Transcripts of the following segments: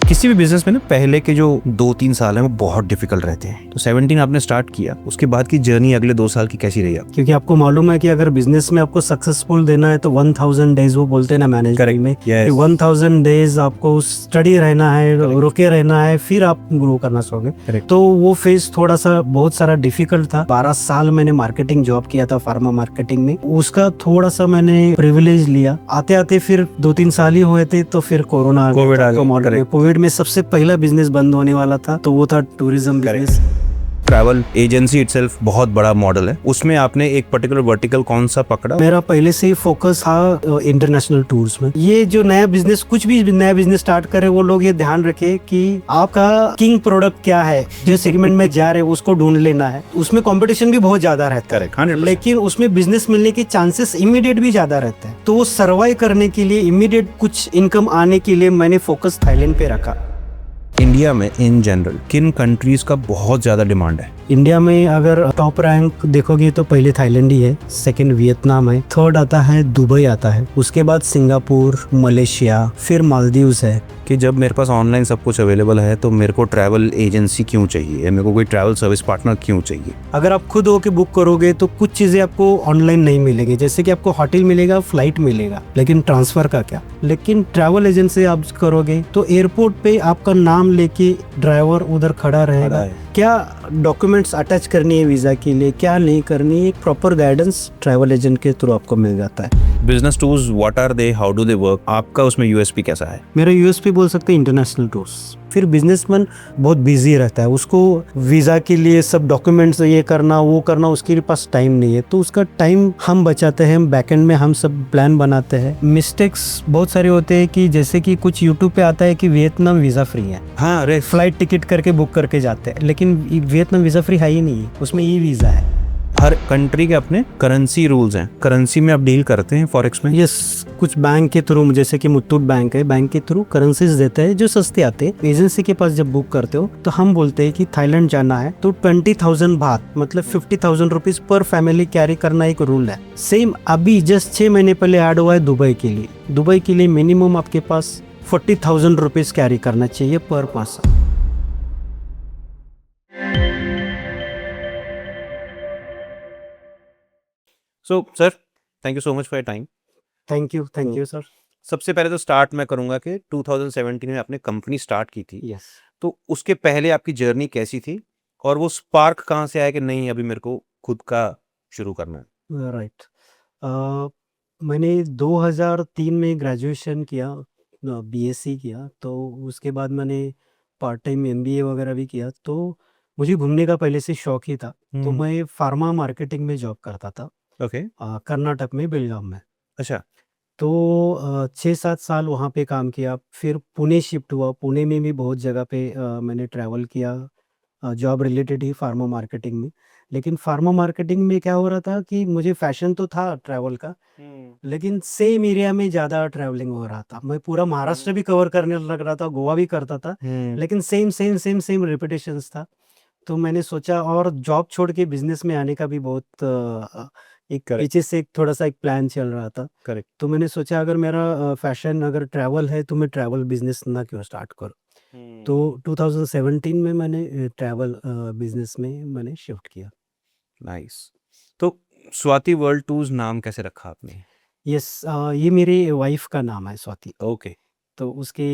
किसी भी बिजनेस में ना पहले के जो 2-3 साल हैं वो बहुत डिफिकल्ट रहते हैं। तो 17 आपने स्टार्ट किया, उसके बाद की जर्नी अगले 2 साल की कैसी रही आप? क्योंकि आपको मालूम है कि अगर बिजनेस में आपको सक्सेसफुल देना है तो 1000 डेज वो बोलते हैं ना मैनेजमेंट में कि 1000 डेज आपको स्टडी रहना है, रुके रहना है, फिर आप ग्रो करना चाहोगे। तो वो फेज थोड़ा सा बहुत सारा डिफिकल्ट था। 12 साल मैंने मार्केटिंग जॉब किया था फार्मा मार्केटिंग में, उसका थोड़ा सा मैंने प्रिविलेज लिया। आते आते फिर 2-3 साल ही हुए थे तो फिर कोरोना कोविड आ गया। कोविड में सबसे पहला बिजनेस बंद होने वाला था, तो वो था tourism business. Travel agency itself बहुत बड़ा मॉडल है, उसमें आपने एक पर्टिकुलर वर्टिकल कौन सा पकड़ा? मेरा पहले से ही फोकस था इंटरनेशनल टूर्स में। ये जो नया बिजनेस, कुछ भी नया बिजनेस स्टार्ट करे वो लोग ये ध्यान रखे कि आपका किंग प्रोडक्ट क्या है, जो सेगमेंट में जा रहे हैं उसको ढूंढ लेना है। उसमें कंपटीशन भी बहुत ज्यादा रहता है, लेकिन उसमें बिजनेस मिलने के चांसेस इमीडिएट भी ज्यादा रहते हैं। तो वो सर्वाइव करने के लिए, इमीडिएट कुछ इनकम आने के लिए मैंने फोकस थाईलैंड पे रखा। इंडिया में इन जनरल किन कंट्रीज का बहुत ज्यादा डिमांड है? इंडिया में अगर टॉप रैंक देखोगे तो पहले थाईलैंड ही है, सेकंड वियतनाम है, थर्ड आता है दुबई आता है, उसके बाद सिंगापुर, मलेशिया, फिर मालदीव्स है। कि जब मेरे पास ऑनलाइन सब कुछ अवेलेबल है तो मेरे को ट्रैवल एजेंसी क्यों चाहिए, या मेरे को कोई ट्रैवल सर्विस पार्टनर क्यों चाहिए? अगर आप खुद होके बुक करोगे तो कुछ चीजें आपको ऑनलाइन नहीं मिलेगी, जैसे कि आपको होटल मिलेगा, फ्लाइट मिलेगा, लेकिन ट्रांसफर का क्या? लेकिन ट्रैवल एजेंसी आप करोगे तो एयरपोर्ट पे आपका नाम लेके ड्राइवर उधर खड़ा रहेगा, क्या डॉक्यूमेंट्स अटैच करनी है वीजा के लिए, क्या नहीं करनी है, एक प्रॉपर गाइडेंस ट्रैवल एजेंट के थ्रू आपको मिल जाता है। Business tours what are they, how do they work? आपका उसमें यूएसपी कैसा है? मेरा यूएसपी बोल सकते हैं इंटरनेशनल टूर्स। फिर बिजनेसमैन बहुत बिजी रहता है, उसको वीजा के लिए सब डॉक्यूमेंट्स ये करना वो करना, उसके पास टाइम नहीं है, तो उसका टाइम हम बचाते हैं। बैकएंड में हम सब प्लान बनाते हैं। मिस्टेक्स बहुत सारे होते हैं कि जैसे कि कुछ यूट्यूब पे आता है कि वियतनाम वीजा फ्री है, हाँ, अरे फ्लाइट टिकट करके बुक करके जाते हैं, लेकिन वियतनाम वीजा फ्री है ही नहीं है, उसमें ई वीजा है। हर कंट्री के अपने करेंसी रूल्स हैं। करेंसी में आप डील करते हैं फॉरेक्स में? यस, कुछ बैंक के थ्रू, जैसे कि मुथूट बैंक है, बैंक के थ्रू करेंसीज देते हैं जो सस्ते आते हैं। एजेंसी के पास जब बुक करते हो तो हम बोलते हैं कि थाईलैंड जाना है तो 20,000 बात मतलब 50,000 रुपीज पर फैमिली कैरी करना एक रूल है। सेम अभी जस्ट 6 महीने पहले ऐड हुआ है दुबई के लिए। दुबई के लिए मिनिमम आपके पास 40,000 रुपीज कैरी करना चाहिए पर person. So sir, thank you so much for your time. Thank you sir. सबसे पहले तो स्टार्ट मैं करूंगा कि 2017 में आपने कंपनी स्टार्ट की थी। यस। तो उसके पहले आपकी जर्नी कैसी थी, और वो स्पार्क कहाँ से आया कि नहीं अभी मेरे को खुद का शुरू करना है? राइट। मैंने 2003 में ग्रेजुएशन किया, बीएससी किया, तो उसके बाद मैंने पार्ट टाइम एमबीए वगैरह भी किया। तो मुझे घूमने का पहले से शौक ही था, तो मैं फार्मा मार्केटिंग में जॉब करता था। ओके। कर्नाटक में, बेलगाम में। अच्छा। तो 6-7 साल वहाँ पे काम किया, फिर पुणे शिफ्ट हुआ। पुणे में भी बहुत जगह पे मैंने ट्रैवल किया, जॉब रिलेटेड ही फार्मा मार्केटिंग में। लेकिन फार्मा मार्केटिंग में क्या हो रहा था कि मुझे फैशन तो था ट्रैवल का, लेकिन सेम एरिया में ज़्यादा ट्रैवलिंग हो रहा था। मैं पूरा महाराष्ट्र भी कवर करने लग रहा था, गोवा भी करता था, लेकिन same same same same repetitions था। तो मैंने सोचा, और जॉब छोड़ के बिजनेस में आने का भी बहुत एक पीछे से एक थोड़ा सा एक प्लान चल रहा था। करेक्ट। तो मैंने सोचा अगर मेरा फैशन अगर ट्रैवल है तो मैं ट्रैवल बिजनेस ना क्यों स्टार्ट करूं। तो 2017 में मैंने ट्रैवल बिजनेस में मैंने शिफ्ट किया। नाइस। तो स्वाति वर्ल्ड टूर्स नाम कैसे रखा आपने? यस, ये मेरी वाइफ का नाम है स्वाति, ओके। तो उसके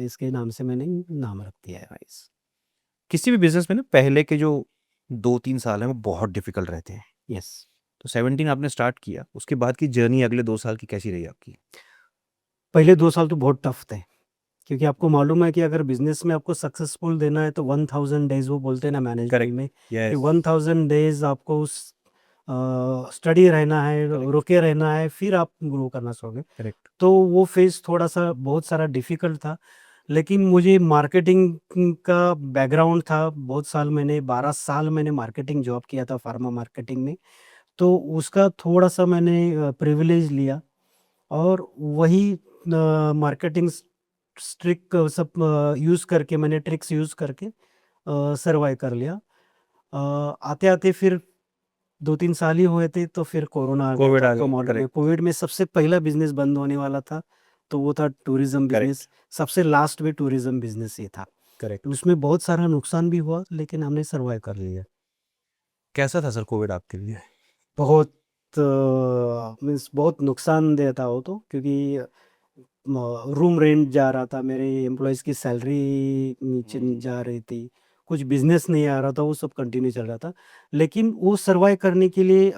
इसके नाम से मैंने नाम रख दिया है। नाइस। किसी भी बिजनेस में ना पहले के जो 2-3 साल हैं वो बहुत डिफिकल्ट रहते हैं। यस। तो 17 आपने स्टार्ट किया, उसके बाद की जर्नी अगले 2 साल की कैसी रही आपकी? पहले 2 साल तो बहुत टफ थे, क्योंकि आपको मालूम है कि अगर बिजनेस में आपको सक्सेसफुल देना है तो 1000 डेज वो बोलते हैं ना मैनेजमेंट में कि 1000 डेज आपको उस स्टडी रहना है, रुके रहना है, फिर आप ग्रो करना चाहोगे। करेक्ट। तो वो फेज थोड़ा सा बहुत सारा डिफिकल्ट था, लेकिन मुझे मार्केटिंग का बैकग्राउंड था। बहुत साल मैंने 12 साल मैंने मार्केटिंग जॉब किया था फार्मा मार्केटिंग में, तो उसका थोड़ा सा मैंने प्रिविलेज लिया, और वही मार्केटिंग ट्रिक सब यूज़ करके, मैंने ट्रिक्स यूज़ करके सर्वाइव कर लिया। आते आते फिर 2-3 साल ही हुए थे तो फिर कोरोना आ गया कोविड था। आ आपको गया। मालूम है करेक्ट। कोविड में सबसे पहला बिजनेस बंद होने वाला था, तो वो था टूरिज्म करेक्ट बिजनेस। सबसे लास्ट में टूरिज्म बिजनेस ही था। करेक्ट। उसमें बहुत सारा नुकसान भी हुआ, लेकिन हमने सर्वाइव कर लिया। कैसा था सर कोविड आपके लिए? बहुत मीन्स बहुत नुकसानदेह था वो तो, क्योंकि रूम रेंट जा रहा था, मेरे एम्प्लॉयज़ की सैलरी नीचे जा रही थी, कुछ बिजनेस नहीं आ रहा था, वो सब कंटिन्यू चल रहा था। लेकिन वो सर्वाइव करने के लिए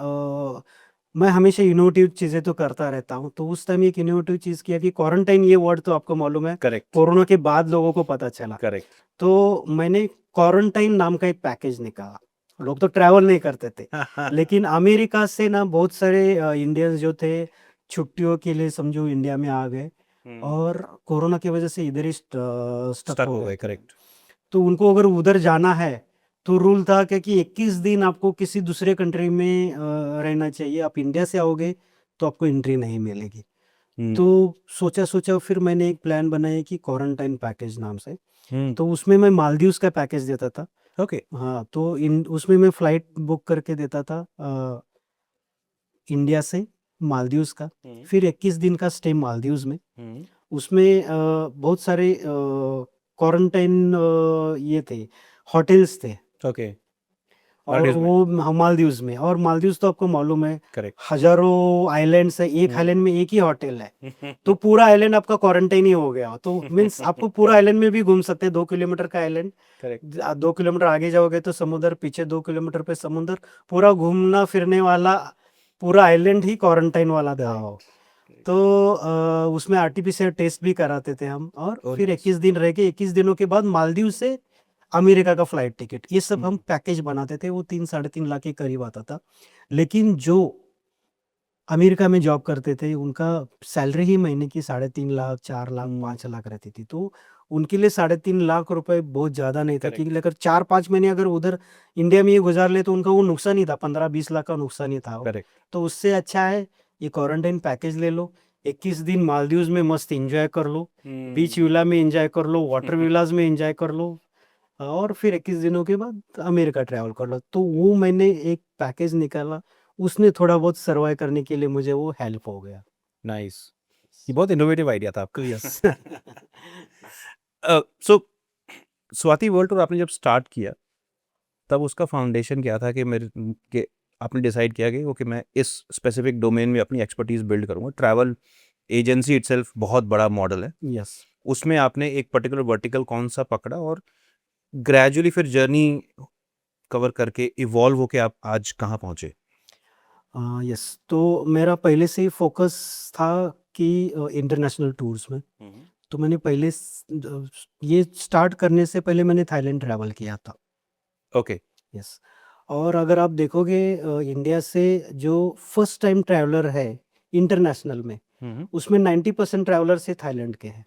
मैं हमेशा इनोवेटिव चीज़ें तो करता रहता हूँ। तो उस टाइम एक इनोवेटिव चीज़ किया कि क्वारंटाइन, ये वर्ड तो आपको मालूम है, करेक्ट कोरोना के बाद लोगों को पता चला। करेक्ट। तो मैंने क्वारंटाइन नाम का एक पैकेज निकाला। लोग तो ट्रैवल नहीं करते थे, लेकिन अमेरिका से ना बहुत सारे इंडियंस जो थे, छुट्टियों के लिए समझो इंडिया में आ गए, और कोरोना की वजह से इधर ही स्टक स्टक हो हो गए गए। थे। करेक्ट तो उनको अगर उधर जाना है, तो रूल था कि 21 दिन आपको किसी दूसरे कंट्री में रहना चाहिए। आप इंडिया से आओगे तो आपको एंट्री नहीं मिलेगी। तो सोचा फिर मैंने एक प्लान बनाया कि क्वारंटाइन पैकेज नाम से। तो उसमें मैं मालदीव्स का पैकेज देता था। ओके हाँ, तो उसमें मैं फ्लाइट बुक करके देता था इंडिया से मालदीव्स का। फिर 21 दिन का स्टे मालदीव्स में। उसमें बहुत सारे क्वारंटाइन ये थे, होटल्स थे, ओके। और मालदीव्स में वो मालदीव्स में। और मालदीव्स तो आपको मालूम है, करेक्ट। हजारों आइलैंड्स है, एक आइलैंड में एक ही होटल है। तो पूरा आइलैंड आपका क्वारंटाइन ही हो गया। तो मीन्स आपको पूरा आइलैंड में भी घूम सकते हैं, 2 किलोमीटर का आइलैंड। करेक्ट 2 किलोमीटर आगे जाओगे तो समुद्र, पीछे 2 किलोमीटर पे समुद्र, पूरा घूमना फिरने वाला पूरा आइलैंड ही क्वारंटाइन वाला था वो। तो उसमें आरटीपीसीआर टेस्ट भी कराते थे हम, और Oh, फिर nice. 21 दिन रह के 21 दिनों के बाद मालदीव से अमेरिका का फ्लाइट टिकट, ये सब हम पैकेज बनाते थे। वो 3-3.5 लाख के करीब आता था। लेकिन जो अमेरिका में जॉब करते थे, उनका सैलरी ही महीने की 3.5 लाख, 4 लाख, 5 लाख रहती थी। तो उनके लिए 3.5 लाख रुपए बहुत ज़्यादा नहीं था, करेक्ट क्योंकि अगर 4-5 महीने अगर उधर इंडिया में ये गुजार ले तो उनका वो नुकसान ही था, 15-20 लाख का नुकसान ही था वो। करेक्ट। तो उससे अच्छा है ये क्वारंटाइन पैकेज ले लो, 21 दिन मालदीव्स में मस्त एंजॉय कर लो, बीच विला में एंजॉय कर लो, वाटर विलाज में एंजॉय कर लो, और फिर 21 दिनों के बाद अमेरिका ट्रैवल कर लो। तो वो मैंने एक पैकेज निकाला, उसने थोड़ा बहुत सर्वाइव करने के लिए मुझे वो हेल्प हो गया। नाइस। ये बहुत इनोवेटिव आइडिया था आपका। यस। सो स्वाति वर्ल्ड टूर आपने जब स्टार्ट किया, तब उसका फाउंडेशन क्या था कि मेरे कि आपने डिसाइड किया कि ओके मैं इस स्पेसिफिक डोमेन में अपनी एक्सपर्टीज बिल्ड करूंगा? ट्रैवल एजेंसी इटसेल्फ बहुत बड़ा मॉडल है, यस। उसमें आपने एक पर्टिकुलर वर्टिकल कौन सा पकड़ा, और ग्रेजुअली फिर जर्नी कवर करके इवॉल्व होके आप आज कहाँ पहुंचे? यस, तो मेरा पहले से ही फोकस था कि इंटरनेशनल टूर्स में। तो मैंने पहले ये स्टार्ट करने से पहले मैंने थाईलैंड ट्रैवल किया था। Okay yes. और अगर आप देखोगे इंडिया से जो फर्स्ट टाइम ट्रैवलर है इंटरनेशनल में, उसमें 90% ट्रैवलर से थाईलैंड के हैं।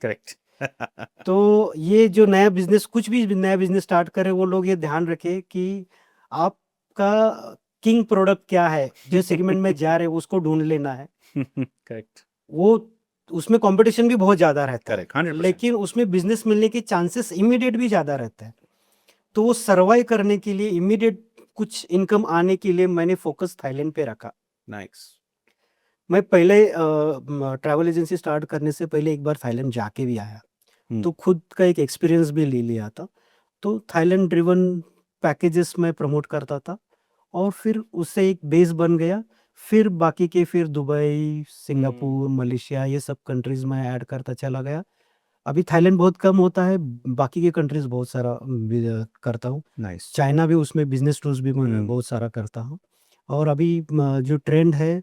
करेक्ट तो ये जो नया बिजनेस, कुछ भी नया बिजनेस स्टार्ट करे, वो लोग ये ध्यान रखे कि आपका किंग प्रोडक्ट क्या है, जो सेगमेंट में जा रहे हैं उसको ढूंढ लेना है। करेक्ट वो उसमें कंपटीशन भी बहुत ज़्यादा रहता है, करेक्ट 100%। लेकिन उसमें बिजनेस मिलने के चांसेस इमीडिएट भी ज़्यादा रहता है। तो वो सर्वाइव करने के लिए, इमीडिएट कुछ इनकम आने के लिए, मैंने फोकस थाईलैंड पे रखा। नाइस। मैं पहले ट्रैवल एजेंसी स्टार्ट करने से पहले एक बार थाईलैंड जाके भी आया, तो खुद का एक एक्सपीरियंस भी ले लिया था। तो थाईलैंड ड्रिवन पैकेजेस मैं प्रमोट करता था, और फिर उससे एक बेस बन गया। फिर बाकी के फिर दुबई, सिंगापुर, मलेशिया, ये सब कंट्रीज में ऐड करता चला गया। अभी थाईलैंड बहुत कम होता है, बाकी के कंट्रीज बहुत सारा करता हूँ। नाइस। चाइना भी, उसमें बिजनेस टूर्स भी मैं बहुत सारा करता हूँ। और अभी जो ट्रेंड है,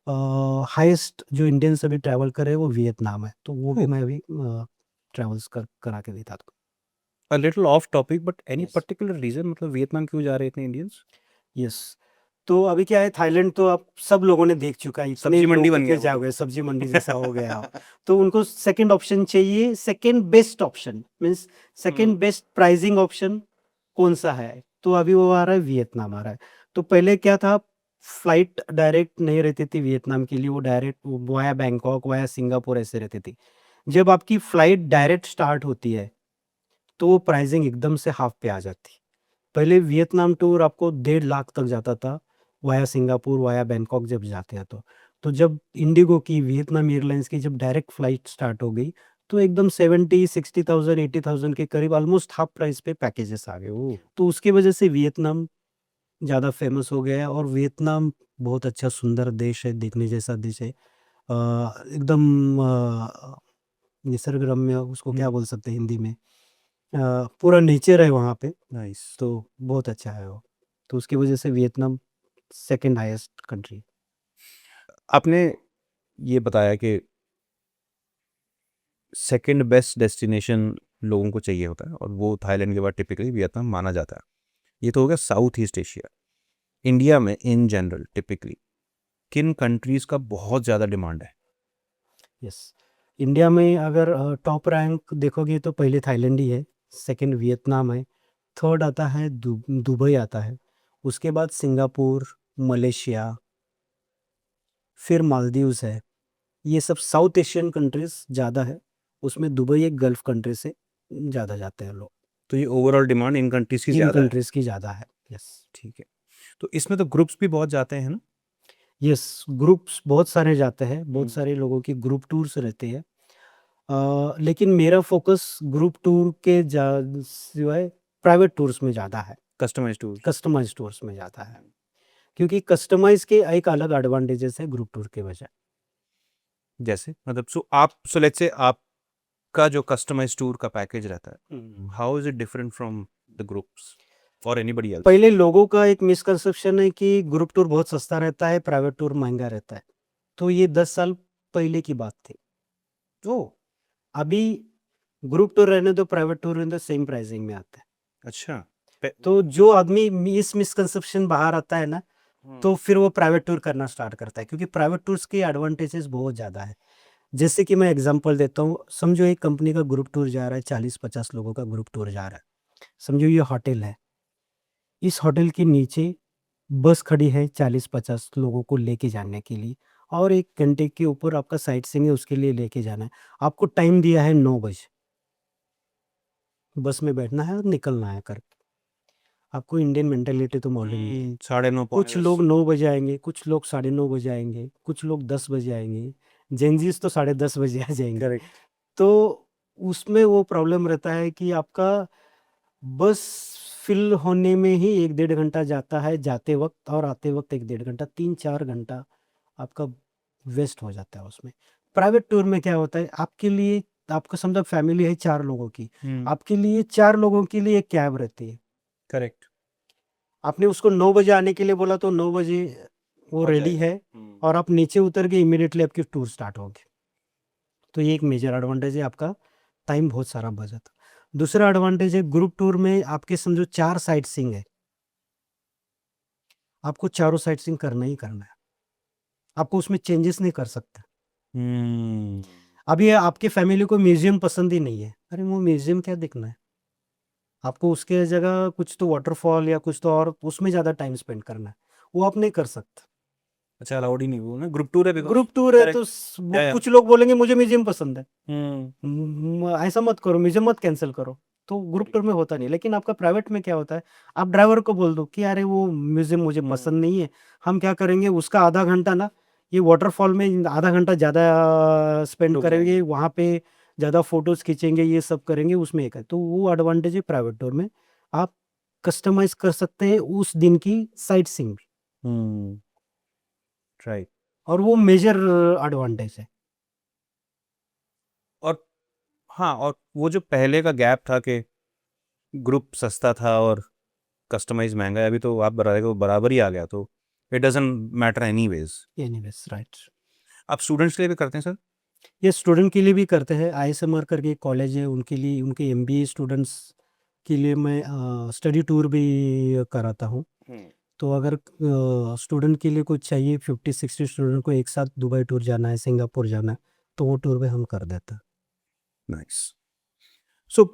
हाईएस्ट जो इंडियंस अभी ट्रैवल करे वो वियतनाम है, तो वो भी मैं अभी ट्रैवल्स करा के देता था। A little off topic, but anyways. Particular reason, मतलब वियतनाम क्यों जा रहे इतने इंडियंस? यस। तो अभी क्या है, थाईलैंड तो आप सब लोगों ने देख चुका है, इतने सब्जी मंडी लोग बन गया कितने वो जाओगे, सब्जी मंडी जैसा हो गया। तो उनको सेकंड ऑप्शन चाहिए, second best option means second best pricing option कौन सा है? तो अभी वो आ रहा है, वियतनाम आ रहा है। तो पहले क्या था, फ्लाइट डायरेक्ट नहीं रहती थी वियतनाम के लिए, वो direct via Bangkok, via Singapore ऐसे रहती थी। जब आपकी फ्लाइट डायरेक्ट स्टार्ट होती है, तो वो प्राइसिंग एकदम से हाफ पे आ जाती। पहले वियतनाम टूर आपको 1.5 लाख तक जाता था, वाया सिंगापुर, वाया बैंकॉक जब जाते हैं तो। तो जब इंडिगो की, वियतनाम एयरलाइंस की जब डायरेक्ट फ्लाइट स्टार्ट हो गई, तो एकदम 70-60,000 80,000 के करीब ऑलमोस्ट हाफ प्राइस पे पैकेजेस आ गए। ओह! तो उसकी वजह से वियतनाम ज़्यादा फेमस हो गया है, और वियतनाम बहुत अच्छा सुंदर देश है, देखने जैसा देश है। एकदम निसर्गरम्य, उसको क्या हुँ, बोल सकते हैं हिंदी में, पूरा नेचर है वहाँ पे, नाइस। तो बहुत अच्छा है वो। तो उसकी वजह से वियतनाम सेकंड हाईएस्ट कंट्री। आपने ये बताया कि सेकंड बेस्ट डेस्टिनेशन लोगों को चाहिए होता है और वो थाईलैंड के बाद टिपिकली वियतनाम माना जाता है। ये तो हो गया साउथ ईस्ट एशिया। इंडिया में इन जनरल टिपिकली किन कंट्रीज़ का बहुत ज़्यादा डिमांड है? यस, इंडिया में अगर टॉप रैंक देखोगे तो पहले थाईलैंड ही है, सेकंड वियतनाम है, थर्ड आता है दुबई आता है, उसके बाद सिंगापुर, मलेशिया, फिर मालदीव्स है। ये सब साउथ एशियन कंट्रीज ज़्यादा है, उसमें दुबई एक गल्फ कंट्री से ज़्यादा जाते हैं लोग। तो ये ओवरऑल डिमांड इन कंट्रीज़ की इन ज़्यादा है। कंट्रीज़ की ज़्यादा है। यस। ठीक है। तो इसमें तो ग्रुप्स भी बहुत जाते हैं ना? यस, ग्रुप्स बहुत सारे जाते हैं, बहुत हुँ। सारे लोगों की ग्रुप टूर्स रहते हैं। लेकिन मेरा फोकस ग्रुप टूर के सिवाय प्राइवेट टूर्स में ज़्यादा है, कस्टमाइज़्ड टूर। कस्टमाइज़ टूर्स में ज़्यादा है। क्योंकि कस्टमाइज़ के एक अलग एडवांटेजेस है ग्रुप टूर के बजाय। जैसे मतलब सो लेट्स से आपका जो कस्टमाइज़्ड टूर का पैकेज रहता है, how is it different from the groups और एनीबॉडी एल्स? पहले लोगों का एक मिसकंसेप्शन है कि ग्रुप टूर बहुत सस्ता रहता है, प्राइवेट टूर महँगा रहता है। तो ये 10 साल पहले की बात थी। ओह! अभी ग्रुप टूर रहने दो, प्राइवेट टूर रहने दो, सेम प्राइसिंग में आता है। अच्छा। पे तो जो आदमी इस मिसकंसेप्शन बाहर आता है ना, हुँ। तो फिर वो प्राइवेट टूर करना स्टार्ट करता है, क्योंकि प्राइवेट टूर्स के एडवांटेजेस बहुत ज़्यादा है। जैसे कि मैं एग्जांपल देता हूँ, समझो एक कंपनी का ग्रुप टूर जा रहा है, 40-50 लोगों का ग्रुप टूर जा रहा है। समझो ये होटल है, इस होटल के नीचे बस खड़ी है 40-50 लोगों को लेके जाने के लिए, और 1 घंटे के ऊपर आपका साइट सीइंग है, उसके लिए लेके जाना है। आपको टाइम दिया है 9 बजे, बस में बैठना है और निकलना है करके। आपको इंडियन मेंटालिटी तो मालूम ही है। 9:30 पौने कुछ 10। लोग 9 बजे आएँगे, कुछ लोग साढ़े 9 बजे आएँगे, कुछ लोग 10 बजे आएँगे, जेनज़ीज़ तो साढ़े 10 बजे आ जाएँगे। करेक्ट। तो उसमें वो प्रॉब्लम रहता है कि आपका बस फ़िल होने में ही 1 डेढ़ घंटा जाता है जाते वक़्त, और आते वक़्त 1 डेढ़ घंटा, 3-4 घंटा आपका वेस्ट हो जाता है उसमें। प्राइवेट टूर में क्या होता है, आपके लिए, आपका समझो फैमिली है 4 लोगों की, हुँ, आपके लिए 4 लोगों के लिए एक कैब रहती है। करेक्ट। आपने उसको 9 बजे आने के लिए बोला तो 9 बजे वो पहुँच रेडी जाएगा। है, हुँ। और आप नीचे उतर के इमीडिएटली आपकी टूर स्टार्ट होगी। तो ये एक मेजर एडवांटेज है, आपका टाइम बहुत सारा बच जाता है। दूसरा एडवांटेज है ग्रुप टूर में, आपके समझो 4 साइट सीइंग है, आपको चारों साइट सीइंग करना ही करना है। आपको उसमें चेंजेस नहीं कर सकते। हुँ। अब ये आपकी फैमिली को म्यूज़ियम पसंद ही नहीं है, अरे वो म्यूज़ियम क्या देखना है? आपको उसके जगह कुछ तो वाटरफॉल या कुछ तो और उसमें ज़्यादा टाइम स्पेंड करना है, वो आप नहीं कर सकते। अच्छा अलाउड ही नहीं वो ना ग्रुप टूर है बिकॉज़ ग्रुप टूर है करेक्ट। तो या, या। कुछ लोग बोलेंगे मुझे म्यूज़ियम पसंद है। हुँ। ऐसा मत करो, म्यूज़ियम मत कैंसल करो। तो ग्रुप टूर में होता नहीं, लेकिन आपका प्राइवेट में क्या होता है, आप ड्राइवर को बोल दो कि अरे वो म्यूज़ियम मुझे हुँ। पसंद नहीं है। हम क्या करेंगे, उसका आधा घंटा ना ये वाटरफॉल में आधा घंटा ज़्यादा स्पेंड रुक जाएँगे। करेंगे, वहाँ पे ज़्यादा फ़ोटोज़ खींचेंगे, ये सब करेंगे, उसमें एक है। तो वो एडवांटेज है प्राइवेट टूर में, आप कस्टमाइज़ कर सकते हैं उस दिन की साइट सीइंग भी, हुँ, राइट। और वो मेजर एडवांटेज है। और हाँ, और वो जो पहले का गैप था कि ग्रुप सस्ता था और कस्टमाइज़ महँगा है, अभी तो आप बराबर ही आ गया, तो it doesn't matter anyways. Anyways right. आप स्टूडेंट्स के लिए भी करते हैं सर? ये स्टूडेंट के लिए भी करते हैं, आईएसएमआर करके एक कॉलेज है, उनके लिए, उनके एमबीए स्टूडेंट्स के लिए मैं स्टडी टूर भी कराता हूँ। हुँ। तो अगर स्टूडेंट के लिए कुछ चाहिए, 50-60 स्टूडेंट को एक साथ दुबई टूर जाना है, सिंगापुर जाना है, तो वो टूर भी हम कर देते हैं। नाइस। सो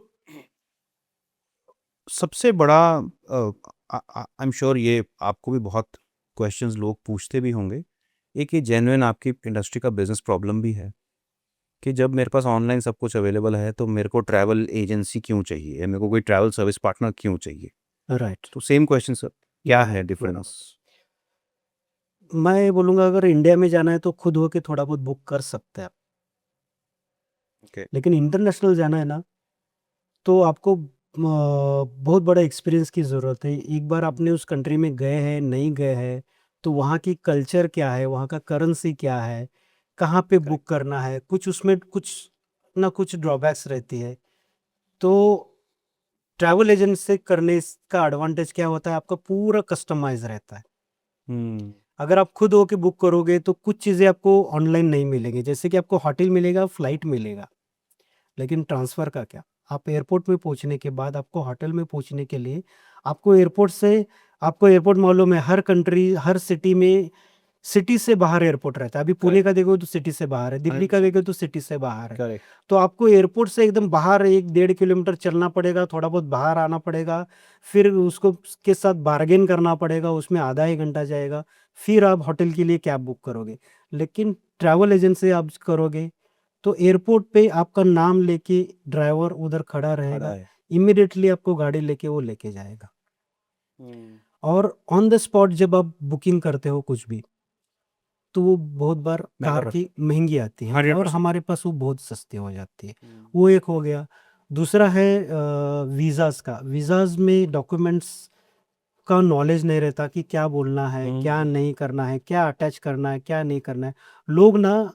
सबसे बड़ा आई एम श्योर ये आपको भी बहुत क्वेश्चंस लोग पूछते भी होंगे। एक ये जेन्युइन आपकी इंडस्ट्री का बिज़नेस प्रॉब्लम भी है कि जब मेरे पास ऑनलाइन सब कुछ अवेलेबल है, तो मेरे को ट्रैवल एजेंसी क्यों चाहिए? या मेरे को कोई ट्रैवल सर्विस पार्टनर क्यों चाहिए? राइट। तो सेम क्वेश्चन सर, क्या है डिफरेंस? मैं ये बोलूँगा अगर इंडिया में जाना है तो खुद होके थोड़ा बहुत बुक कर सकते हैं आप। ओके। लेकिन इंटरनेशनल जाना है ना, तो आपको बहुत बड़ा एक्सपीरियंस की ज़रूरत है। एक बार आपने उस कंट्री में गए हैं, नहीं गए हैं, तो वहाँ की कल्चर क्या है, वहाँ का करेंसी क्या है, कहाँ पे बुक करेक्ट। करना है, कुछ उसमें कुछ ना कुछ ड्रॉबैक्स रहती है। तो ट्रैवल एजेंट से करने का एडवांटेज क्या होता है, आपका पूरा कस्टमाइज़ रहता है। हम्म। अगर आप खुद होके बुक करोगे तो कुछ चीज़ें आपको ऑनलाइन नहीं मिलेंगी, जैसे कि आपको होटल मिलेगा, फ्लाइट मिलेगा, लेकिन ट्रांसफ़र का क्या? आप एयरपोर्ट में पहुँचने के बाद आपको होटल में पहुँचने के लिए आपको एयरपोर्ट मालूम है, हर कंट्री, हर सिटी में सिटी से बाहर एयरपोर्ट रहता है। अभी पुणे करेक्ट। का देखो तो सिटी से बाहर है, दिल्ली का 100%। देखो तो सिटी से बाहर है। करेक्ट। तो आपको एयरपोर्ट से एकदम बाहर 1 डेढ़ किलोमीटर चलना पड़ेगा, थोड़ा बहुत बाहर आना पड़ेगा, फिर उसको के साथ बार्गेन करना पड़ेगा, उसमें आधा 1 घंटा जाएगा, फिर आप होटल के लिए कैब बुक करोगे। लेकिन ट्रैवल एजेंट से आप करोगे, तो एयरपोर्ट पे आपका नाम लेके ड्राइवर उधर खड़ा खड़ा रहेगा, है। इमीडिएटली आपको गाड़ी लेके वो लेके जाएगा। हम्म। और ऑन द स्पॉट जब आप बुकिंग करते हो कुछ भी, तो वो बहुत बार महंगा कार पड़ता की महँगी आती है। है और 100%। हमारे पास वो बहुत सस्ती हो जाती है। वो एक हो गया। दूसरा है वीज़ाज़ का। वीज़ाज़ में डॉक्यूमेंट्स का नॉलेज नहीं रहता कि क्या बोलना है, क्या हम्म। नहीं करना है, क्या अटैच करना है, क्या नहीं करना है। लोग ना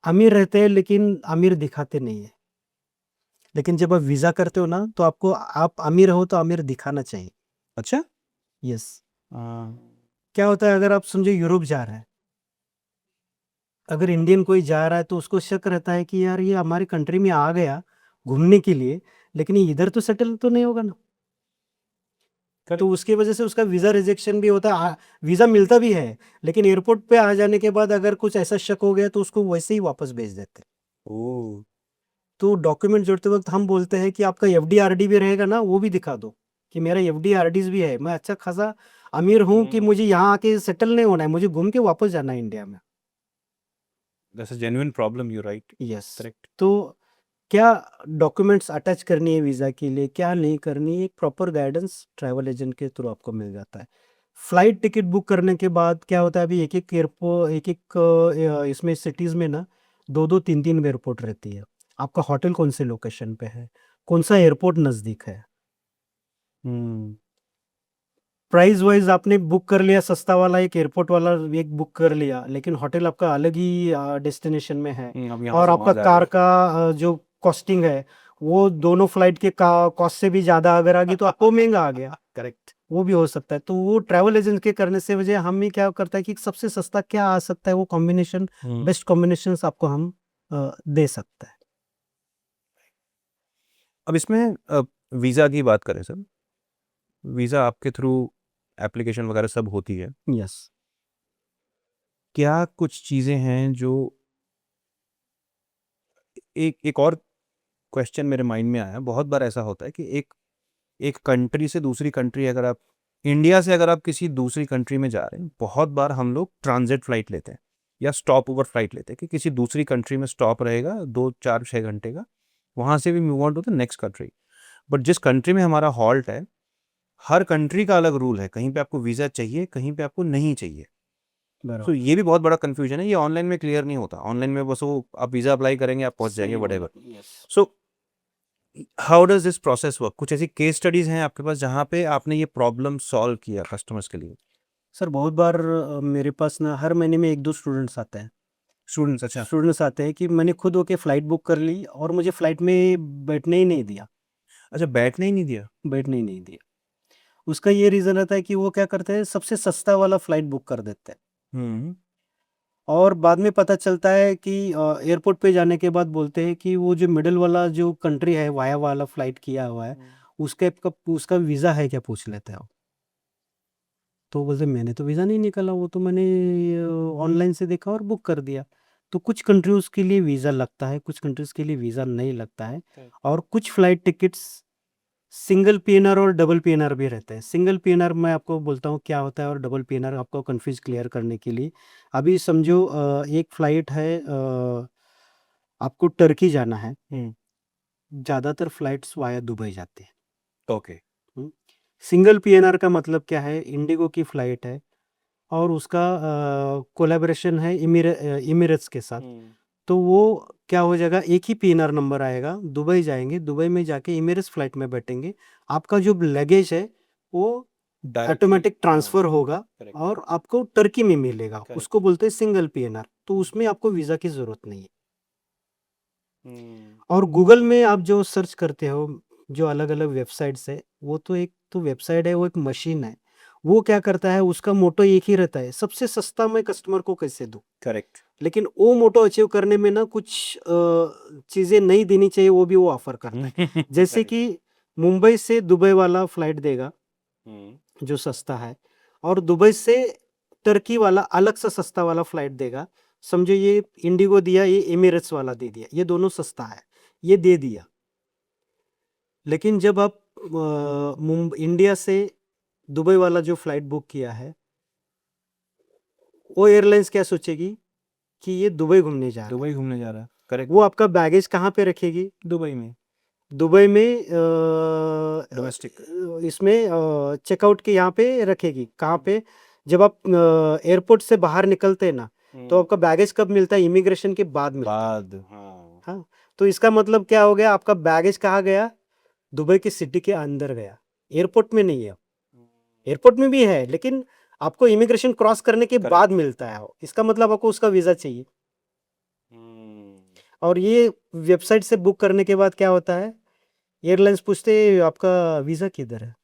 अमीर रहते हैं लेकिन अमीर दिखाते नहीं हैं। लेकिन जब आप वीज़ा करते हो ना, तो आपको आप अमीर हो तो अमीर दिखाना चाहिए। अच्छा। यस। हाँ। क्या होता है अगर आप समझो यूरोप जा रहे हैं, अगर इंडियन कोई जा रहा है तो उसको शक रहता है कि यार ये हमारी कंट्री में आ गया घूमने के लिए, लेकिन ये इधर तो सेटल तो नहीं होगा ना। तो करेक्ट। उसकी वजह से उसका वीज़ा रिजेक्शन भी होता है। वीज़ा मिलता भी है, लेकिन एयरपोर्ट पे आ जाने के बाद अगर कुछ ऐसा शक हो गया तो उसको वैसे ही वापस भेज देते हैं। ओ। तो डॉक्यूमेंट जोड़ते वक़्त हम बोलते हैं कि आपका एफडी आरडी भी रहेगा ना, वो भी दिखा दो कि मेरा एफडी आरडीज़ भी है। मैं अच्छा खासा अमीर हूँ कि मुझे यहाँ आके सेटल नहीं होना है, मुझे घूम के वापस जाना है इंडिया में। That's a genuine problem, you right. Yes. Correct. तो क्या डॉक्यूमेंट्स अटैच करनी है वीज़ा के लिए, क्या नहीं करनी है, एक प्रॉपर गाइडेंस ट्रैवल एजेंट के थ्रू आपको मिल जाता है। फ्लाइट टिकट बुक करने के बाद क्या होता है, अभी एक-एक इसमें सिटीज़ में ना 2-2 3-3 एयरपोर्ट रहती है। आपका होटल कौन से लोकेशन पे है, कौन-सा एयरपोर्ट नज़दीक है। हम्म। प्राइस वाइज़ आपने बुक कर लिया सस्ता वाला, एक एयरपोर्ट वाला एक बुक कर लिया, लेकिन होटल आपका अलग ही डेस्टिनेशन में है अब यहाँ और से आपका वहाँ जा रहे कार हो। का जो कॉस्टिंग है, वो दोनों फ्लाइट के का कॉस्ट से भी ज़्यादा अगर आ गई तो आपको महँगा आ गया। करेक्ट। वो भी हो सकता है। तो वो ट्रैवल एजेंट के करने से वजह हम ही क्या करता है कि सबसे सस्ता क्या आ सकता है, वो कॉम्बिनेशन हम्म। बेस्ट कॉम्बिनेशंस आपको हम दे सकते हैं। अब इसमें वीज़ा की बात करें सर, वीज़ा आपके थ्रू एप्लीकेशन वगैरह सब होती है। यस। क्या कुछ चीज़ें हैं जो एक एक और क्वेश्चन मेरे माइंड में आया, बहुत बार ऐसा होता है कि एक एक कंट्री से दूसरी कंट्री, अगर आप इंडिया से अगर आप किसी दूसरी कंट्री में जा रहे हैं, बहुत बार हम लोग ट्रांजिट फ्लाइट लेते हैं या स्टॉप ओवर फ्लाइट लेते हैं कि किसी दूसरी कंट्री में स्टॉप रहेगा 2 4 6 घंटे का, वहाँ से भी move on to the next country. But जिस कंट्री में हमारा हॉल्ट है, हर कंट्री का अलग रूल है, कहीं पे आपको वीज़ा चाहिए, कहीं पे आपको नहीं चाहिए। सो बराबर। ये भी बहुत बड़ा कन्फ्यूजन है, ये ऑनलाइन में क्लियर नहीं होता। ऑनलाइन में बस वो आप वीज़ा अप्लाई करेंगे, आप पहुँच जाएंगे, सही बोला। Whatever. Yes. So how does this process work? कुछ ऐसी केस स्टडीज हैं आपके पास जहाँ पे आपने ये प्रॉब्लम सॉल्व किया कस्टमर्स के लिए? सर बहुत बार मेरे पास ना हर महीने में 1-2 स्टूडेंट्स आते हैं। स्टूडेंट्स, अच्छा। स्टूडेंट्स आते हैं कि मैंने खुद होके फ्लाइट बुक कर ली और मुझे फ्लाइट में बैठने ही नहीं दिया, अच्छा, बैठने ही नहीं दिया। बैठने ही नहीं दिया। उसका ये रीज़न रहता है कि वो क्या करते हैं, सबसे सस्ता वाला फ्लाइट बुक कर देते हैं हम्म। और बाद में पता चलता है कि एयरपोर्ट पे जाने के बाद बोलते हैं कि वो जो मिडल वाला जो कंट्री है, वाया वाला फ्लाइट किया हुआ है, उसका वीज़ा है क्या पूछ लेते हैं वो। तो बोलते मैंने तो वीज़ा नहीं निकाला, वो तो मैंने ऑनलाइन से देखा और बुक कर दिया। तो कुछ कंट्रीज़ के लिए वीज़ा लगता है, कुछ कंट्रीज़ के लिए वीज़ा नहीं लगता है Okay. और कुछ फ्लाइट टिकट्स सिंगल पीएनआर और डबल पीएनआर भी रहते हैं। सिंगल पीएनआर मैं आपको बोलता हूँ क्या होता है और डबल पीएनआर आपको कन्फ्यूज़ क्लियर करने के लिए। अभी समझो एक फ्लाइट है, आपको टर्की जाना है, हम्म। ज़्यादातर फ्लाइट्स वाया दुबई जाती हैं। ओके। हुँ। सिंगल पीएनआर का मतलब क्या है, इंडिगो की फ्लाइट है, और उसका कोलैबोरेशन है इमिरेट्स के साथ। तो वो क्या हो जाएगा, एक ही पीएनआर नंबर आएगा, दुबई जाएंगे, दुबई में जाके इमिरेट्स फ्लाइट में बैठेंगे, आपका जो लगेज है वो डायरेक्टली ऑटोमेटिक ट्रांसफर होगा करेक्ट और आपको टर्की में मिलेगा। करेक्ट उसको बोलते हैं सिंगल पीएनआर। तो उसमें आपको वीज़ा की ज़रूरत नहीं है। और गूगल में आप जो सर्च करते हो, जो अलग-अलग वेबसाइट्स है, वो तो एक तो वेबसाइट है, वो एक मशीन है। वो क्या करता है, उसका मोटो एक ही रहता है, सबसे सस्ता मैं कस्टमर को कैसे दूँ? करेक्ट लेकिन वो मोटो अचीव करने में ना कुछ चीज़ें नहीं देनी चाहिए, वो भी वो ऑफ़र करता है। जैसे करेक्ट कि मुंबई से दुबई वाला फ्लाइट देगा, जो सस्ता है, और दुबई से टर्की वाला अलग से सस्ता वाला फ्लाइट देगा। समझो ये इंडिगो दिया, ये एमिरेट्स वाला दे दिया, ये दोनों सस्ता है, ये दे दिया। लेकिन जब आप इंडिया से दुबई वाला जो फ्लाइट बुक किया है, वो एयरलाइंस क्या सोचेगी कि ये दुबई घूमने जा रहा है। दुबई घूमने जा रहा है करेक्ट वो आपका बैगेज कहाँ पे रखेगी? दुबई में दुबई में डोमेस्टिक इसमें चेकआउट के यहाँ पे रखेगी। कहाँ पे? जब आप एयरपोर्ट से बाहर निकलते हैं ना, तो आपका बैगेज कब मिलता है? इमिग्रेशन के बाद मिलता है। बाद हाँ हाँ, तो इसका मतलब क्या हो गया? आपका बैगेज कहाँ गया? दुबई की सिटी के अंदर गया, एयरपोर्ट में नहीं है। एयरपोर्ट में भी है, लेकिन आपको इमिग्रेशन क्रॉस करने के करेक्ट बाद मिलता है वो। इसका मतलब आपको उसका वीज़ा चाहिए। और ये वेबसाइट से बुक करने के बाद क्या होता है, एयरलाइंस पूछते हैं आपका वीज़ा किधर है?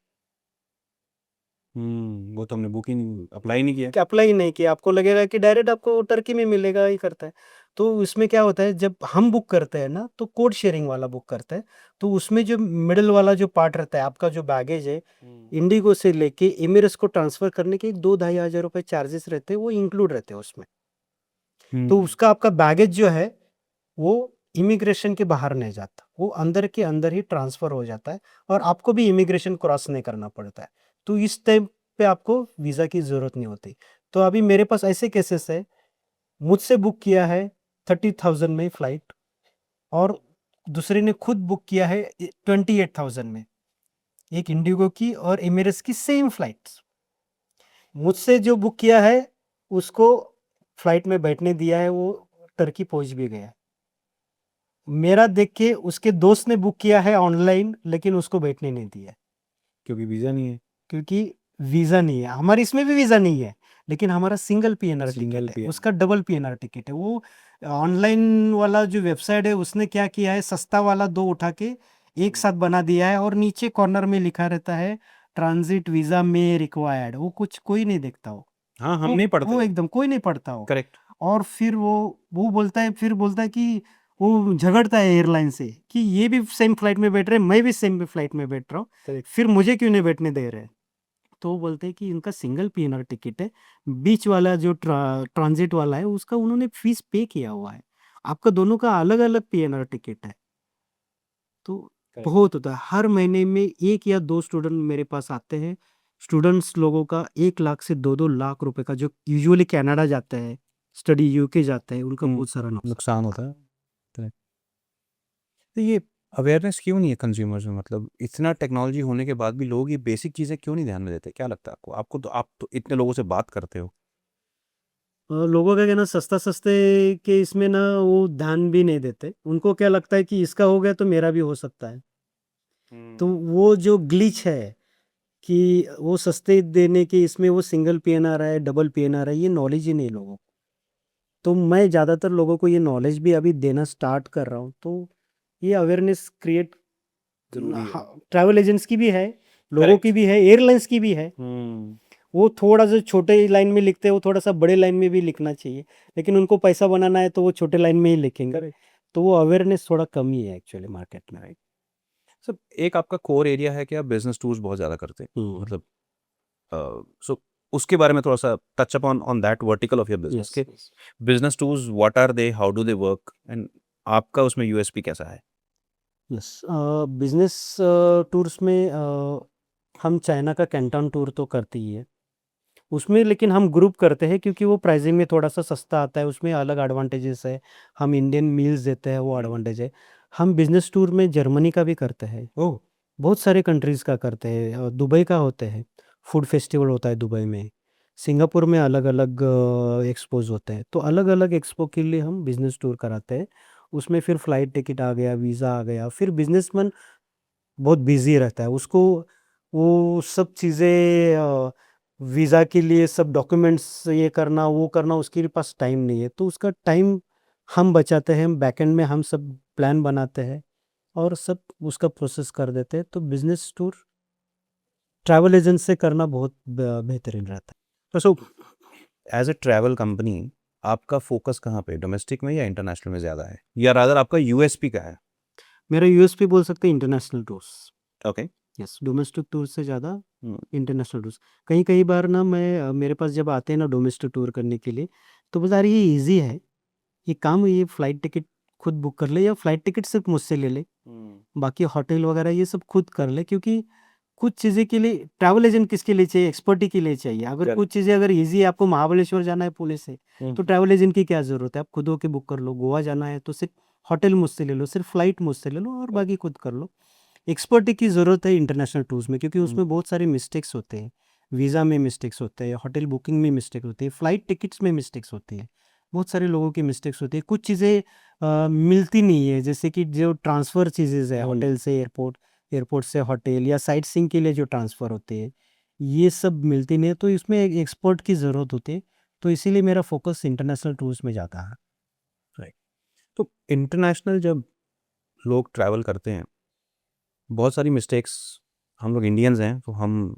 वो तो हमने बुक ही नहीं अप्लाई नहीं किया कि अप्लाई नहीं किया, आपको लगेगा कि डायरेक्ट आपको टर्की में मिलेगा ही करता है। तो इसमें क्या होता है, जब हम बुक करते हैं ना, तो कोड शेयरिंग वाला बुक करते हैं, तो उसमें जो मिडल वाला जो पार्ट रहता है, आपका जो बैगेज है, इंडिगो से लेके एमिरेट्स को ट्रांसफ़र करने के 2-2.5 हज़ार रुपए चार्जेस रहते हैं, वो इंक्लूड रहते हैं उसमें। तो उसका आपका बैगेज जो है, वो इमिग्रेशन के बाहर नहीं जाता, वो अंदर के अंदर ही ट्रांसफ़र हो जाता है और आपको भी इमिग्रेशन क्रॉस नहीं करना पड़ता है। तो इस टाइम पे आपको वीज़ा की ज़रूरत नहीं होती। तो अभी मेरे पास ऐसे केसेस है, मुझसे बुक किया है 30,000 में फ़्लाइट, और दूसरे ने खुद बुक किया है 28,000 में। एक इंडिगो की और एमिरेट्स की सेम फ़्लाइट्स। मुझसे जो बुक किया है, उसको फ़्लाइट में बैठने दिया है, वो टर्की पहुँच भी गया। मेरा देख के उसके दोस्त ने बुक किया है ऑनलाइन, लेकिन उसको बैठने नहीं दिया, क्योंकि वीज़ा नहीं है क्योंकि वीज़ा नहीं है। हमारे इसमें भी वीज़ा नहीं है, लेकिन हमारा सिंगल पीएनआर सिंगल टिकट है, उसका डबल पीएनआर टिकट है। वो ऑनलाइन वाला जो वेबसाइट है, उसने क्या किया है, सस्ता वाला 2 उठा के एक साथ बना दिया है, और नीचे कॉर्नर में लिखा रहता है ट्रांजिट वीज़ा में रिक्वायर्ड। वो कुछ कोई नहीं देखता वो। हाँ हम वो नहीं पढ़ते वो एकदम कोई नहीं पढ़ता वो। करेक्ट और फिर वो बोलता है कि वो झगड़ता है एयरलाइन से कि ये भी सेम फ्लाइट में बैठ रहे हैं, मैं भी सेम फ्लाइट में बैठ रहा हूँ, करेक्ट फिर मुझे क्यों नहीं बैठने दे रहे हैं? तो वो बोलते हैं कि इनका सिंगल पीएनआर टिकट है, बीच वाला जो ट्रांजिट वाला है, उसका उन्होंने फीस पे किया हुआ है। आपका दोनों का अलग-अलग पीएनआर टिकट है। तो करेक्ट बहुत होता है, हर महीने में 1 या 2 स्टूडेंट मेरे पास आते हैं। स्टूडेंट्स लोगों का 1 लाख से 2-2 लाख रुपए का, जो यूजुअली कनाडा जाते हैं, स्टडी यूके जाते हैं, उनका बहुत सारा नुकसान। नुकसान होता है करेक्ट तो ये अवेयरनेस क्यों नहीं है कंज्यूमर्स में मतलब इतना टेक्नोलॉजी होने के बाद भी लोग ये बेसिक चीज़ें क्यों नहीं ध्यान में देते क्या लगता है आपको आपको तो आप तो इतने लोगों से बात करते हो लोगों का कहना, सस्ते के इसमें ना वो ध्यान भी नहीं देते। उनको क्या लगता है कि इसका हो गया तो मेरा भी हो सकता है। तो वो जो ग्लिच है कि वो सस्ते देने के इसमें वो सिंगल पीएनआर है, डबल पीएनआर है, ये नॉलेज ही नहीं लोगों को। तो मैं ज़्यादातर लोगों को ये नॉलेज भी अभी देना स्टार्ट कर रहा हूँ। तो ये अवेयरनेस क्रिएट जरूरी है हाँ, ट्रैवल एजेंट्स की भी है, लोगों की करेक्ट भी है, एयरलाइंस की भी है। वो थोड़ा सा छोटे लाइन में लिखते हैं, वो थोड़ा सा बड़े लाइन में भी लिखना चाहिए, लेकिन उनको पैसा बनाना है तो वो छोटे लाइन में ही लिखेंगे। करेक्ट तो वो अवेयरनेस थोड़ा कम ही है एक्चुअली मार्केट में, राइट। सब एक आपका कोर एरिया है कि आप बिजनेस टूर्स बहुत ज़्यादा करते हैं मतलब सो उसके बारे में थोड़ा सा touch upon on that vertical of your business yes के business tours what are they how do they work and आपका उसमें यूएसपी कैसा है यस। बिजनेस टूर्स में हम चाइना का कैंटन टूर तो करते ही है उसमें, लेकिन हम ग्रुप करते हैं क्योंकि वो प्राइसिंग में थोड़ा सा सस्ता आता है, उसमें अलग एडवांटेजेस है। हम इंडियन मील्स देते हैं, वो एडवांटेज है। हम बिजनेस टूर में जर्मनी का भी करते हैं, ओह बहुत सारे कंट्रीज़ का करते हैं, दुबई का होते हैं, फूड फेस्टिवल होता है दुबई में, सिंगापुर में अलग-अलग एक्सपोज़ होते हैं, तो अलग-अलग एक्सपो के लिए हम बिज़नेस टूर कराते हैं। उसमें फिर फ्लाइट टिकट आ गया, वीज़ा आ गया, फिर बिज़नेसमैन बहुत बिज़ी रहता है, उसको वो सब चीज़ें वीज़ा के लिए सब डॉक्यूमेंट्स ये करना, वो करना, उसके पास टाइम नहीं है, तो उसका टाइम हम बचाते हैं, बैकएंड में हम सब प्लान बनाते हैं और सब उसका प्रोसेस कर देते हैं, तो बिज़नेस टूर ट्रैवल एजेंट से करना बहुत बेहतरीन रहता है। तो so as a travel company आपका फोकस कहाँ पे, डोमेस्टिक में या इंटरनेशनल में ज़्यादा है, या रादर आपका यूएसपी क्या है? मेरा यूएसपी बोल सकते हैं international tours. Okay. Yes, domestic tour से ज़्यादा हम्म, इंटरनेशनल टूर्स। कई-कई बार ना मेरे पास जब आते हैं ना डोमेस्टिक टूर करने के लिए, तो बोलता अरे ये ईज़ी है, ये काम ये फ्लाइट टिकट खुद बुक कर ले या फ्लाइट टिकट सिर्फ मुझसे ले ले, बाकी होटल वगैरह ये सब खुद कर ले, क्योंकि कुछ चीज़ें के लिए ट्रैवल एजेंट किसके लिए चाहिए? एक्सपर्टी के लिए चाहिए। अगर Correct. कुछ चीज़ें अगर ईज़ी है, आपको महाबलेश्वर जाना है पुणे से, हम्म, तो ट्रैवल एजेंट की क्या ज़रूरत है? आप खुद होके बुक कर लो। गोवा जाना है तो सिर्फ होटल मुझसे ले लो, सिर्फ फ्लाइट मुझसे ले लो और बाकी खुद कर लो। एक्सपर्टी की ज़रूरत है इंटरनेशनल टूर्स में, क्योंकि उसमें बहुत सारे मिस्टेक्स होते हैं। वीज़ा में मिस्टेक्स होते हैं, होटल बुकिंग में मिस्टेक होती है, फ्लाइट टिकट्स में मिस्टेक्स होती है। बहुत सारे लोगों की मिस्टेक्स होती है। कुछ चीज़ें मिलती नहीं है, जैसे कि जो ट्रांसफ़र चीज़ेज़ है होटल से एयरपोर्ट, एयरपोर्ट से होटल या साइट सीइंग के लिए जो ट्रांसफ़र होते हैं, ये सब मिलती नहीं है, तो इसमें एक एक्सपर्ट की ज़रूरत होती है। तो इसीलिए मेरा फ़ोकस इंटरनेशनल टूर्स में जाता है। राइट। तो इंटरनेशनल जब लोग ट्रैवल करते हैं, बहुत सारी मिस्टेक्स, हम लोग इंडियंस हैं तो हम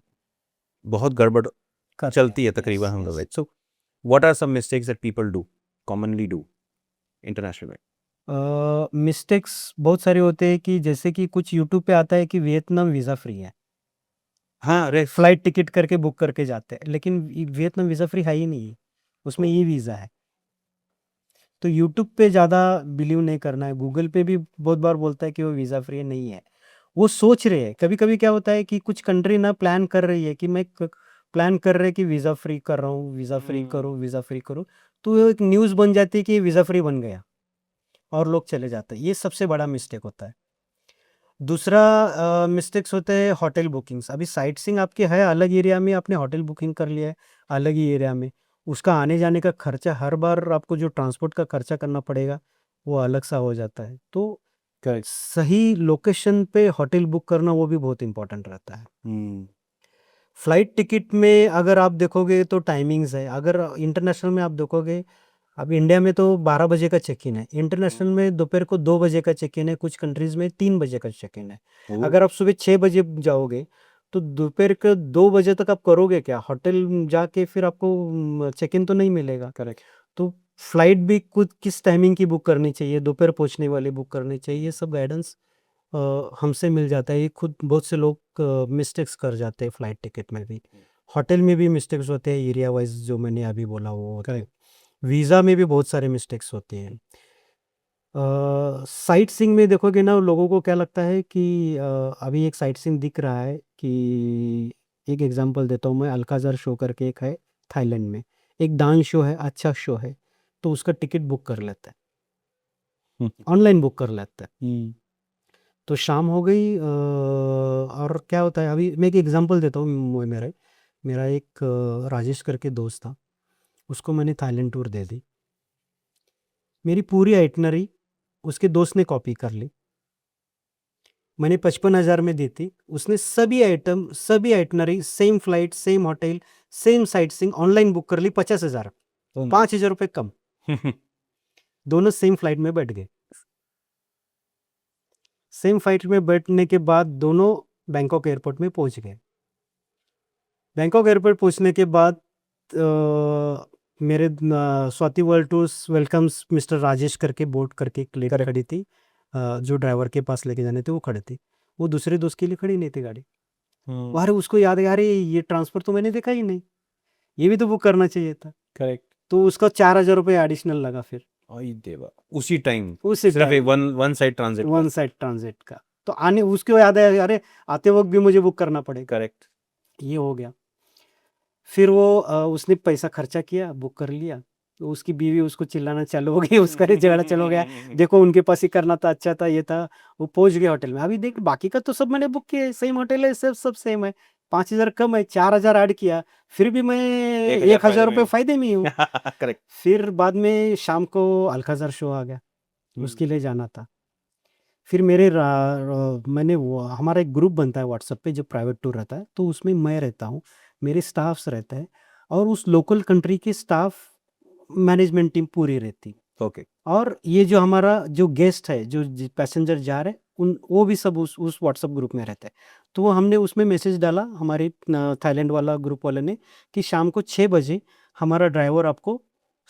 बहुत गड़बड़ करते चलती है हैं। तकरीबन यस, हम लोग। Yes. So what are some mistakes that people do, commonly do international में? मिस्टेक्स बहुत सारे होते हैं, कि जैसे कि कुछ यूट्यूब पे आता है कि वियतनाम वीज़ा फ्री है। हाँ, अरे फ्लाइट टिकट करके बुक करके जाते हैं, लेकिन वियतनाम वीज़ा फ्री है ही नहीं है, उसमें ई वीज़ा है। तो यूट्यूब पे ज़्यादा बिलीव नहीं करना है। गूगल पे भी बहुत बार बोलता है कि वो वीज़ा फ्री नहीं है। वो सोच रहे हैं, कभी-कभी क्या होता है कि कुछ कंट्री ना प्लान कर रही है कि मैं क प्लान कर रहे हैं कि वीज़ा फ्री कर रहा हूँ, वीज़ा फ्री करूँ, वीज़ा फ्री करूँ। तो वो एक न्यूज़ बन जाती है कि ये वीज़ा फ्री बन गया और लोग चले जाते हैं। ये सबसे बड़ा मिस्टेक होता है। दूसरा मिस्टेक्स होते हैं होटल बुकिंग्स। अभी साइट सीइंग आपके है अलग एरिया में, आपने होटल बुकिंग कर लिया है अलग ही एरिया में। उसका आने-जाने का खर्चा, हर बार आपको जो ट्रांसपोर्ट का खर्चा करना पड़ेगा, वो अलग सा हो जाता है। तो करेक्ट। सही लोकेशन पे होटल बुक करना वो भी बहुत इम्पोर्टेंट रहता है। फ्लाइट टिकट में अगर आप देखोगे तो टाइमिंग्स है। अगर इंटरनेशनल में आप देखोगे, अब इंडिया में तो 12 बजे का चेक इन है, इंटरनेशनल में दोपहर को 2 बजे का चेक इन है, कुछ कंट्रीज़ में 3 बजे का चेक इन है। अगर आप सुबह 6 बजे जाओगे, तो दोपहर के 2 बजे तक आप करोगे क्या? होटल जाके फिर आपको चेक इन तो नहीं मिलेगा। करेक्ट। तो फ्लाइट भी खुद किस टाइमिंग की बुक करनी चाहिए, दोपहर पहुँचने वाली बुक करनी चाहिए, ये सब गाइडेंस हमसे मिल जाता है। ये खुद बहुत से लोग मिस्टेक्स कर जाते हैं फ्लाइट टिकट में भी। होटल में भी मिस्टेक्स होते हैं, एरिया वाइज़ जो मैंने अभी बोला वो होता है। वीज़ा में भी बहुत सारे मिस्टेक्स होते हैं। साइट सीइंग में देखोगे ना, लोगों को क्या लगता है कि अभी एक साइट सीइंग दिख रहा है कि एक एग्जांपल देता हूँ मैं, अल्काज़र शो करके एक है थाईलैंड में। एक डांस शो है, अच्छा शो है, तो उसका टिकट बुक कर लेता है, ऑनलाइन बुक कर लेता है। तो शाम हो गई और क्या होता है, अभी मैं एक एग्जांपल देता हूँ। मेरा मेरा एक राजेश करके दोस्त था, उसको मैंने थाईलैंड टूर दे दी। मेरी पूरी आइटनरी उसके दोस्त ने कॉपी कर ली। मैंने 55,000 में दी थी। उसने सभी आइटम, सभी itinerary, same flight, same hotel, same sight seeing online book कर ली 50,000, 5,000 रुपये कम। दोनों सेम फ्लाइट में बैठ गए। सेम फ्लाइट में बैठने के बाद दोनों बैंकॉक एयरपोर्ट में पहुंच गए। बैंकॉक एयरपोर्ट पहुंचने के बाद मेरे Swati world tours welcomes mister Rajesh करके बोर्ड करके एक लेडी खड़ी थी, जो ड्राइवर के पास लेके जाने थे वो खड़े थे। वो दूसरे दोस्त के लिए खड़ी नहीं थी गाड़ी। अरे उसको याद है, अरे ये ट्रांसफर तो मैंने देखा ही नहीं, ये भी तो बुक करना चाहिए था। करेक्ट। तो उसका 4,000 रुपये एडिशनल लगा फिर आई देवा, उसी टाइम उसी सिर्फ एक time, one side transit. One side transit का। तो आने उसको याद है, अरे आते वक्त भी मुझे बुक करना पड़ेगा। करेक्ट। ये हो गया। फिर वो उसने पैसा खर्चा किया, बुक कर लिया, तो उसकी बीवी उसको चिल्लाना चालू हो गई, उसका झगड़ा चालू हो गया, देखो उनके पास ही करना था, अच्छा था, ये था। वो पहुंच गया होटल में। अभी देख बाकी का तो सब मैंने बुक किया है, सेम होटल है, सब सब सेम है, 5,000 कम है, 4,000 ऐड किया, फिर भी मैं 1,000 1,000 रुपए फायदे फायदे में ही हूँ। में करेक्ट फिर बाद में शाम को अल्काज़र शो आ गया, उसके लिए जाना था। फिर मैंने वो हमारा एक ग्रुप बनता है व्हाट्सएप पे, जो प्राइवेट टूर रहता है, तो उसमें मैं रहता हूँ, मेरे स्टाफ्स रहते हैं और उस लोकल कंट्री के स्टाफ मैनेजमेंट टीम पूरी रहती। ओके और ये जो हमारा जो गेस्ट है, जो पैसेंजर जा रहे हैं, वो भी सब उस व्हाट्सएप ग्रुप में रहते हैं। तो वो हमने उसमें मैसेज डाला, हमारे थाईलैंड वाला ग्रुप वाले ने, कि शाम को 6 बजे हमारा ड्राइवर आपको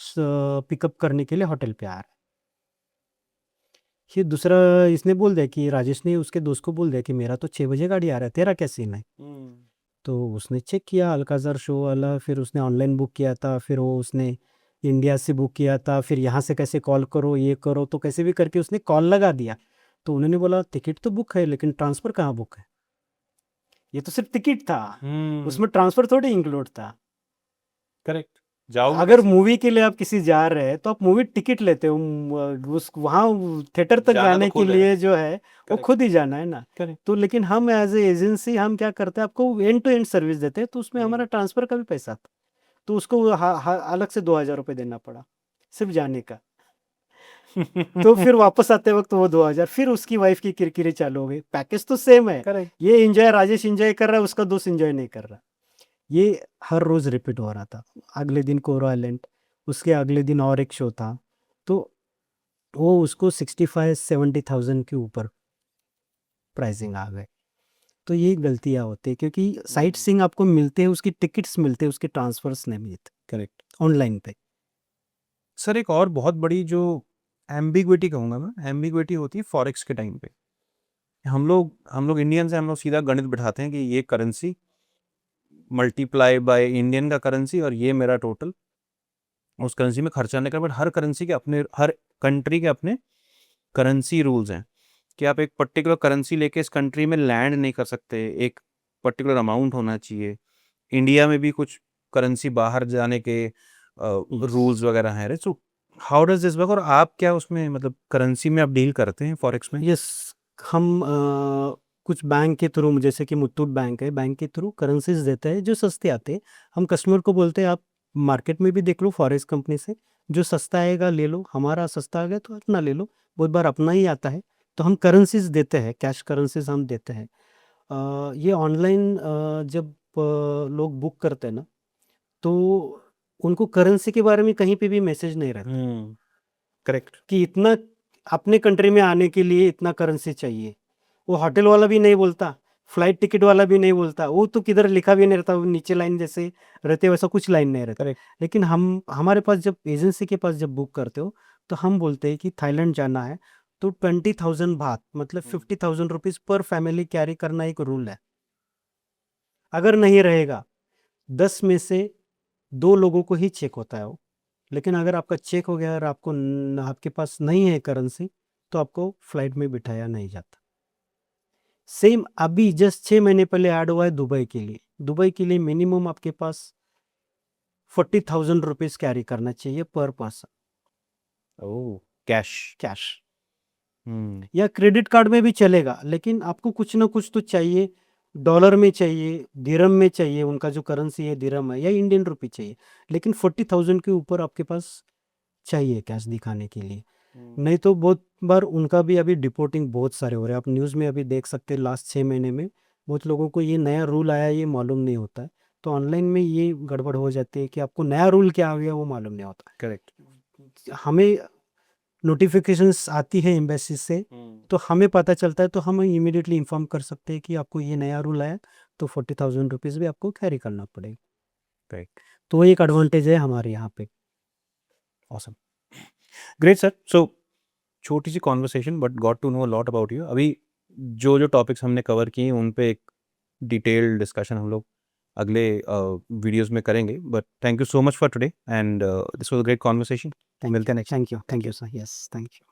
पिकअप करने के लिए होटल पे आ रहा है। फिर दूसरा इसने बोल दिया कि राजेश ने उसके दोस्त को बोल दिया कि मेरा तो 6 बजे गाड़ी आ रहा है, तेरा क्या सीन है? तो उसने चेक किया अल्काज़र शो वाला, फिर उसने ऑनलाइन बुक किया था, फिर वो उसने इंडिया से बुक किया था, फिर यहाँ से कैसे कॉल करो, ये करो, तो कैसे भी करके उसने कॉल लगा दिया। तो उन्होंने बोला टिकट तो बुक है, लेकिन ट्रांसफ़र कहाँ बुक है? ये तो सिर्फ टिकट था, उसमें ट्रांसफ़र थोड़ी इंक्लूड था। करेक्ट जाओगे अगर कैसे मूवी के लिए आप किसी जा रहे हैं तो आप मूवी टिकट लेते हो, उस वहाँ थिएटर तक जाना तो जाने के खुद है लिए जो है वो करेक्ट खुद ही जाना है ना। करेक्ट तो लेकिन हम एज ए एजेंसी हम क्या करते हैं, आपको एंड टू एंड सर्विस देते हैं, तो उसमें हमारा ट्रांसफ़र का भी पैसा था, तो उसको अलग से 2,000 रुपये देना पड़ा सिर्फ जाने का। तो फिर वापस आते वक्त वो 2,000, फिर उसकी वाइफ की किरकिरी चालू हो गई। पैकेज तो सेम है, करेक्ट ये एंजॉय राजेश एंजॉय कर रहा है, उसका दोस्त एंजॉय नहीं कर रहा। ये हर रोज़ रिपीट हो रहा था। अगले दिन कोरो आइलैंड, उसके अगले दिन और एक शो था, तो वो उसको 65-70,000 के ऊपर प्राइसिंग आ गए। तो ये गलतियाँ होती है, क्योंकि साइट सीइंग आपको मिलते हैं, उसकी टिकट्स मिलते हैं, उसके ट्रांसफर्स नहीं मिलते करेक्ट ऑनलाइन पे। सर एक और बहुत बड़ी जो एम्बिग्विटी कहूँगा मैं, एम्बिग्विटी होती है फॉरेक्स के टाइम पे। हम लोग इंडियन से हम लोग सीधा गणित बिठाते हैं कि ये करेंसी मल्टीप्लाई बाय इंडियन का करेंसी और ये मेरा टोटल उस करेंसी में खर्चा नहीं कर। बट हर करेंसी के अपने, हर कंट्री के अपने करेंसी रूल्स हैं कि आप एक पर्टिकुलर करेंसी लेके इस कंट्री में लैंड नहीं कर सकते, एक पर्टिकुलर अमाउंट होना चाहिए। इंडिया में भी कुछ करेंसी बाहर जाने के रूल्स वगैरह हैं। So how does this work? और आप क्या उसमें मतलब करेंसी में आप डील करते हैं फॉरेक्स में? यस, हम कुछ बैंक के थ्रू, जैसे कि मुथूट बैंक है, बैंक के थ्रू करेंसीज देते हैं जो सस्ते आते हैं। हम कस्टमर को बोलते हैं आप मार्केट में भी देख लो फॉरेक्स कंपनी से, जो सस्ता आएगा ले लो, हमारा सस्ता आ गया तो अपना ले लो। बहुत बार अपना ही आता है, तो हम करेंसीज देते हैं, कैश करेंसीज हम देते हैं। ये ऑनलाइन जब लोग बुक करते हैं ना, तो उनको करेंसी के बारे में कहीं पे भी मैसेज नहीं रहता करेक्ट कि इतना अपने कंट्री में आने के लिए इतना करेंसी चाहिए। वो होटल वाला भी नहीं बोलता, फ्लाइट टिकट वाला भी नहीं बोलता, वो तो किधर लिखा भी नहीं रहता, वो नीचे लाइन जैसे रहते वैसा कुछ लाइन नहीं रहता। करेक्ट लेकिन हम हमारे पास जब एजेंसी के पास जब बुक करते हो, तो हम बोलते हैं कि थाईलैंड जाना है, तो 20,000 बात मतलब 50,000 रुपीज़ पर फैमिली कैरी करना एक रूल है। अगर नहीं रहेगा, 10 में से 2 लोगों को ही चेक होता है वो। लेकिन अगर आपका चेक हो गया और आपके पास नहीं है करेंसी, तो आपको फ्लाइट में बिठाया नहीं जाता। सेम अभी जस्ट 6 महीने पहले ऐड हुआ है दुबई के लिए। दुबई के लिए मिनिमम आपके पास 40,000 रुपीज़ कैरी करना चाहिए पर पर्सन, ओह कैश कैश। या क्रेडिट कार्ड में भी चलेगा, लेकिन आपको कुछ ना कुछ तो चाहिए। डॉलर में चाहिए, दिरहम में चाहिए, उनका जो करेंसी है दिरहम है, या इंडियन रुपी चाहिए। लेकिन 40,000 के ऊपर आपके पास चाहिए कैश दिखाने के लिए। नहीं तो बहुत बार उनका भी अभी डिपोर्टिंग बहुत सारे हो रहे हैं। आप न्यूज़ में अभी देख सकते हैं, लास्ट 6 महीने में बहुत लोगों को ये नया रूल आया है, ये मालूम नहीं होता है। तो ऑनलाइन में ये गड़बड़ हो जाती है कि आपको नया रूल क्या आ गया वो मालूम नहीं होता। करेक्ट हमें नोटिफिकेशंस आती है एम्बेसी से, तो हमें पता चलता है, तो हम इमीडिएटली इन्फॉर्म कर सकते हैं कि आपको ये नया रूल आया, तो 40,000 रुपीज़ भी आपको कैरी करना पड़ेगा। करेक्ट तो एक एडवांटेज है हमारे यहाँ पे। Awesome great sir. सो छोटी सी conversation but got to know lot about you. अभी जो जो टॉपिक्स हमने कवर किए उन पे एक डिटेल्ड डिस्कशन हम लोग अगले वीडियोस में करेंगे। But thank you so much for today and this was a great conversation. मिलते हैं next. Thank you sir. Yes, thank you.